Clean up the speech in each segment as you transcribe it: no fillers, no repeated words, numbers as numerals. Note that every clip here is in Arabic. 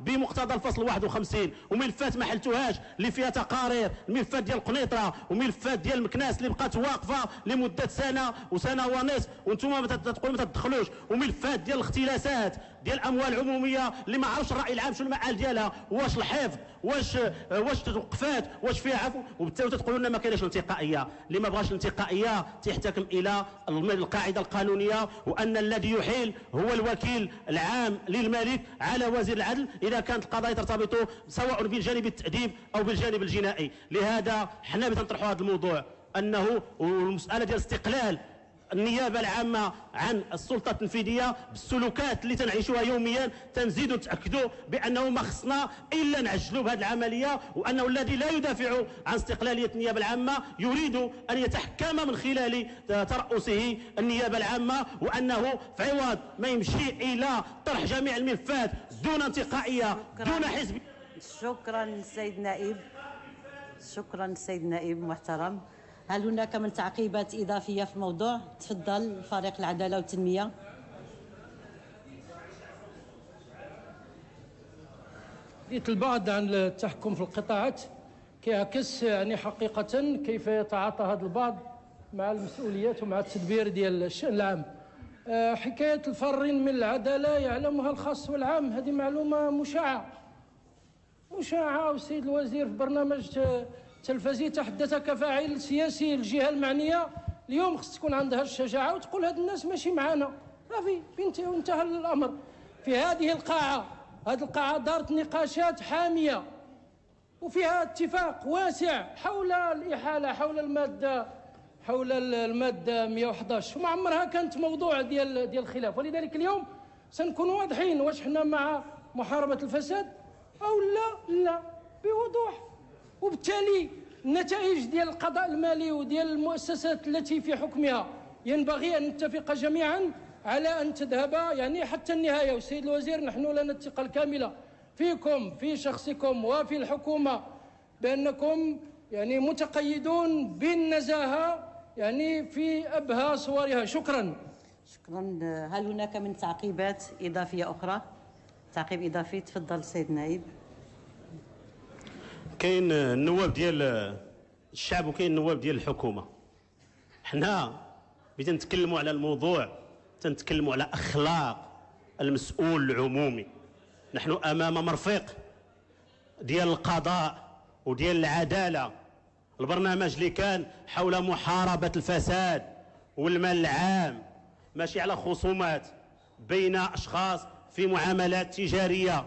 بمقتضى الفصل 51 وملفات ما حلتوهاش اللي فيها تقارير، الملفات ديال القنيطره وملفات ديال المكناس اللي بقات واقفه لمده سنه وسنه ونصف وانتم ما تقولوا ما تدخلوش، وملفات ديال الاختلاسات ديال الاموال العموميه اللي ما عرفش الراي العام شنو المعال ديالها، واش الحفظ واش توقفات واش فيها عفو، وبالتالي تقولوا لنا ما كاينش الانتقائيه. اللي ما بغاش الانتقائيه تحتكم الى القاعده القانونيه، وان الذي يحيل هو الوكيل العام للملك على وزير العدل اذا كانت القضايا ترتبط سواء بالجانب التاديب او بالجانب الجنائي. لهذا حنا بنطرحوا هذا الموضوع، انه والمساله ديال استقلال النيابه العامه عن السلطه التنفيذيه بالسلوكات اللي تنعيشوها يوميا، تنزيدوا نتاكدوا بانه ما خصنا الا نعجلوا بهذه العمليه، وانه الذي لا يدافع عن استقلاليه النيابه العامه يريد ان يتحكم من خلال ترأسه النيابه العامه، وانه في عوض ما يمشي الى طرح جميع الملفات دون انتقائيه دون حزب. شكرا السيد النائب. شكرا السيد النائب المحترم. هل هناك من تعقيبات إضافية في الموضوع؟ تفضل فريق العدالة والتنمية. البعد عن التحكم في القطاعات كيعكس يعني حقيقة كيف يتعاطى هذا البعض مع المسؤوليات ومع التدبير ديال الشأن العام. حكاية الفارين من العدالة يعلمها الخاص والعام، هذه معلومة مشاعة. والسيد الوزير في برنامج تلفزي تحدث كفاعل سياسي الجهة المعنية. اليوم خص تكون عندها الشجاعة وتقول هاد الناس ماشي معانا، صافي انتهى الأمر. في هذه القاعة، هذه القاعة دارت نقاشات حامية وفيها اتفاق واسع حول الإحالة، حول المادة 111، وما عمرها كانت موضوع ديال الخلاف. ولذلك اليوم سنكون واضحين، واش حنا مع محاربة الفساد أو لا بوضوح. وبالتالي النتائج ديال القضاء المالي وديال المؤسسات التي في حكمها ينبغي أن نتفق جميعا على أن تذهب يعني حتى النهاية. والسيد الوزير نحن لنا الثقة الكاملة فيكم، في شخصكم وفي الحكومة، بأنكم يعني متقيدون بالنزاهة يعني في أبهى صورها. شكرا. هل هناك من تعقيبات إضافية أخرى؟ تعقيب إضافي، تفضل السيد النائب. كاين النواب ديال الشعب وكاين النواب ديال الحكومه. حنا بدنا نتكلموا على الموضوع، تنتكلموا على اخلاق المسؤول العمومي. نحن امام مرفق ديال القضاء وديال العداله. البرنامج اللي كان حول محاربه الفساد والمال العام ماشي على خصومات بين اشخاص في معاملات تجاريه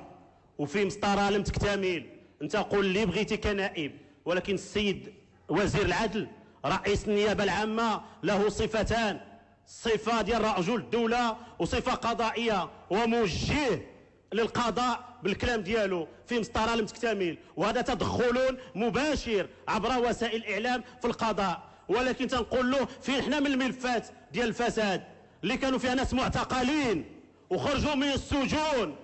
وفي مسطره لم تكتمل. انت قول اللي بغيتي كنائب، ولكن السيد وزير العدل رئيس النيابه العامه له صفتان، صفه ديال رجل الدوله وصفه قضائيه، وموجه للقضاء بالكلام ديالو في مسطره لم تكتمل، وهذا تدخل مباشر عبر وسائل الاعلام في القضاء. ولكن تنقول له فين حنا من الملفات ديال الفساد اللي كانوا فيها ناس معتقلين وخرجوا من السجون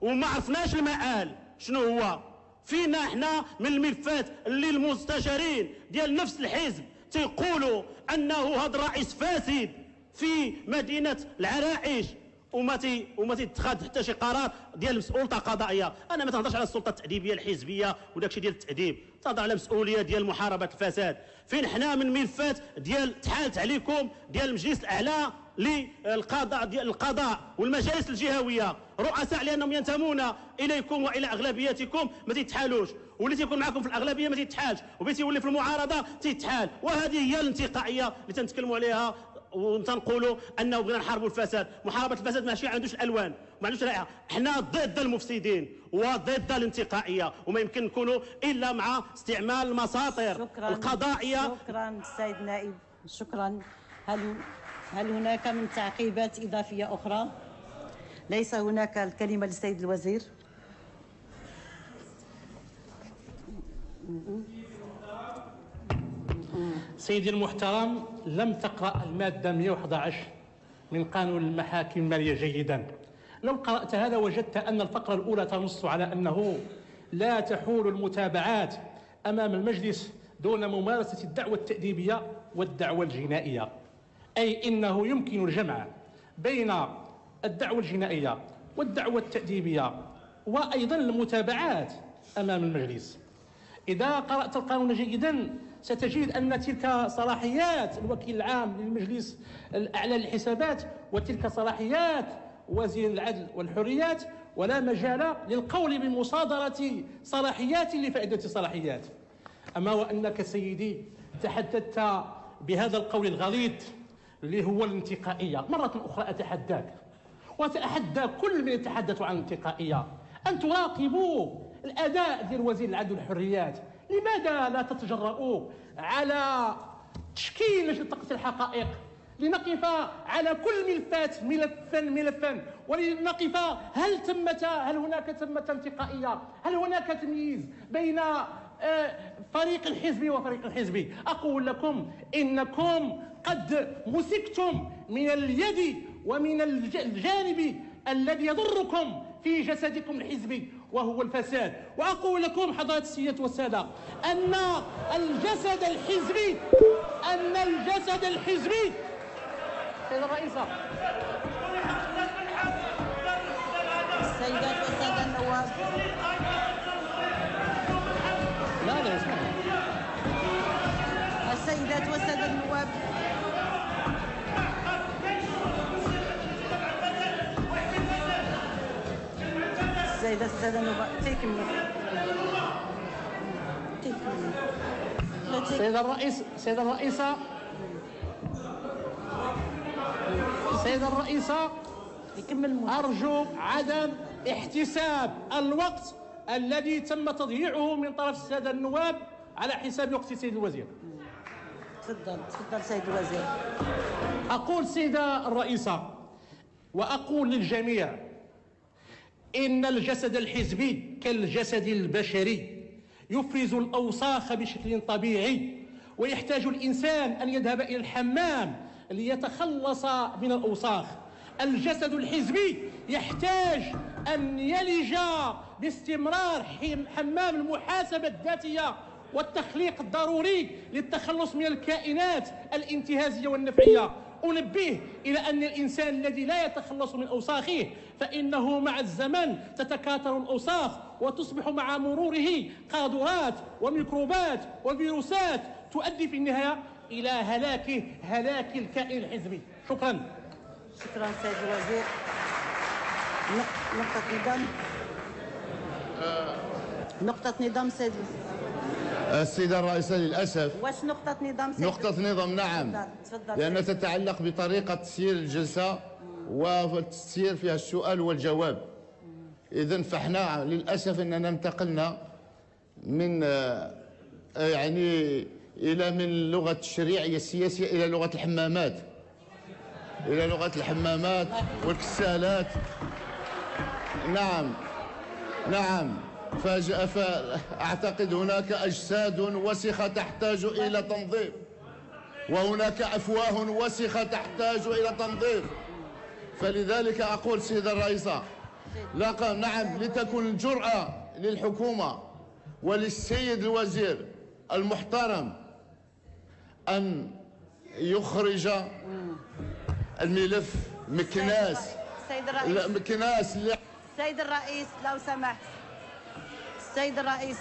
وما عرفناش المآل شنو هو؟ فينا احنا من الملفات اللي المستشارين ديال نفس الحزب تيقولوا انه هذا الرئيس فاسد في مدينه العرائش وما تتخذ حتى شي قرار ديال السلطه القضائيه. انا ما تهضرش على السلطه التاديبيه الحزبيه وداك الشيء ديال التاديب، تهضر على مسؤوليه ديال محاربه الفساد. فين حنا من ملفات ديال تحالت عليكم ديال المجلس الاعلى للقضاء ديال القضاء والمجالس الجهويه، رؤساء لانهم ينتمون اليكم والى اغلبيتكم ما تيتحالوش، واللي تيكون معكم في الاغلبيه ما تيتحالش، وبيتي يولي في المعارضه تيتحال. وهذه هي الانتقائيه اللي تنتكلموا عليها وتنقولوا انه بغينا نحاربوا الفساد. محاربه الفساد ماشي عندوش الوان، ما عندوش رائحه. حنا ضد المفسدين وضد الانتقائيه، وما يمكن نكونوا الا مع استعمال المساطر القضائيه. شكرا السيد النائب. شكرا. هل هناك من تعقيبات اضافيه اخرى؟ ليس هناك. الكلمه للسيد الوزير. سيدي المحترم، لم تقرأ المادة 111 من قانون المحاكم المالية جيدا. لو قرأت هذا وجدت أن الفقرة الأولى تنص على أنه لا تحول المتابعات أمام المجلس دون ممارسة الدعوة التأديبية والدعوة الجنائية، أي إنه يمكن الجمع بين الدعوة الجنائية والدعوة التأديبية وأيضا المتابعات أمام المجلس. إذا قرأت القانون جيدا ستجد أن تلك صلاحيات الوكيل العام للمجلس الأعلى للحسابات، وتلك صلاحيات وزير العدل والحريات، ولا مجال للقول بمصادرة صلاحيات لفائدة صلاحيات. أما وأنك سيدي تحدثت بهذا القول الغليظ اللي هو الانتقائية، مرة أخرى أتحداك وأتحدى كل من يتحدث عن الانتقائية أن تراقبوا الأداء ديال وزير العدل والحريات. لماذا لا تتجرؤوا على تشكيل لجنة تقصي الحقائق لنقف على كل ملفات ملفا ولنقف هل هناك ثمة انتقائية؟ هل هناك تمييز بين فريق الحزبي وفريق الحزبي؟ أقول لكم إنكم قد مسكتم من اليد ومن الجانب الذي يضركم في جسدكم الحزبي وهو الفساد. وأقول لكم حضرات السيادة والسادة أن الجسد الحزبي سيدة الرئيسة، السيدات والسادة النواب، لا اسمع، السيدات والسادة النواب، السيدات والسادة النواب، سيدة الرئيسة أرجو عدم احتساب الوقت الذي تم تضييعه من طرف السادة النواب على حساب وقت سيد الوزير. تفضل سيد الوزير. أقول سيدة الرئيسة وأقول للجميع إن الجسد الحزبي كالجسد البشري يفرز الأوساخ بشكل طبيعي، ويحتاج الإنسان أن يذهب إلى الحمام ليتخلص من الأوساخ. الجسد الحزبي يحتاج أن يلج باستمرار حمام المحاسبة الذاتية والتخليق الضروري للتخلص من الكائنات الانتهازية والنفعية. أنبه إلى أن الإنسان الذي لا يتخلص من أوساخه فإنه مع الزمن تتكاثر الأوساخ وتصبح مع مروره قاذورات وميكروبات وفيروسات تؤدي في النهاية إلى هلاك الكائن الحزبي. شكرا سيد الوزير. نقطة نظام سيد السيدة الرئيسة للأسف. واش نقطة نظام سيد؟ نقطة نظام نعم، لأنها تتعلق بطريقة تسيير الجلسة والتسيير فيها السؤال والجواب. إذن فاحنا للأسف أننا انتقلنا من إلى من اللغة الشريعية السياسية إلى لغة الحمامات، إلى لغة الحمامات والكسالات. نعم فأعتقد هناك أجساد وسخة تحتاج إلى تنظيف، وهناك أفواه وسخة تحتاج إلى تنظيف. فلذلك أقول سيدة الرئيسة نعم لتكون الجرأة للحكومة وللسيد الوزير المحترم أن يخرج الملف مكناس. سيد الرئيس لو سمحت. السيد الرئيس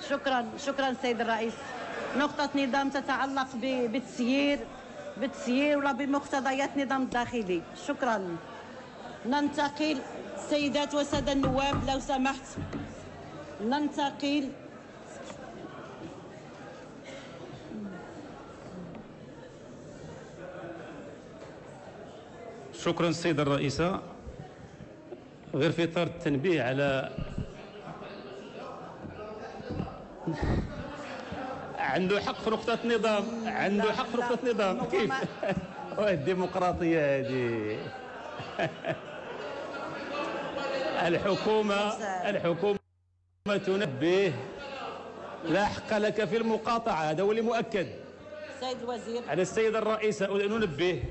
شكرا سيد الرئيس. نقطة نظام تتعلق بالتسيير ولا بمقتضيات النظام الداخلي. شكرا. ننتقل السيدات والسادة النواب لو سمحت. ننتقل شكرا السيدة الرئيسة. غير في اطار التنبيه على عنده حق في نقطة نظام، كيف الديمقراطية هذه الحكومة تنبه لا حق لك في المقاطعة، هذا هو اللي مؤكد. سيد الوزير على السيدة الرئيسة ننبه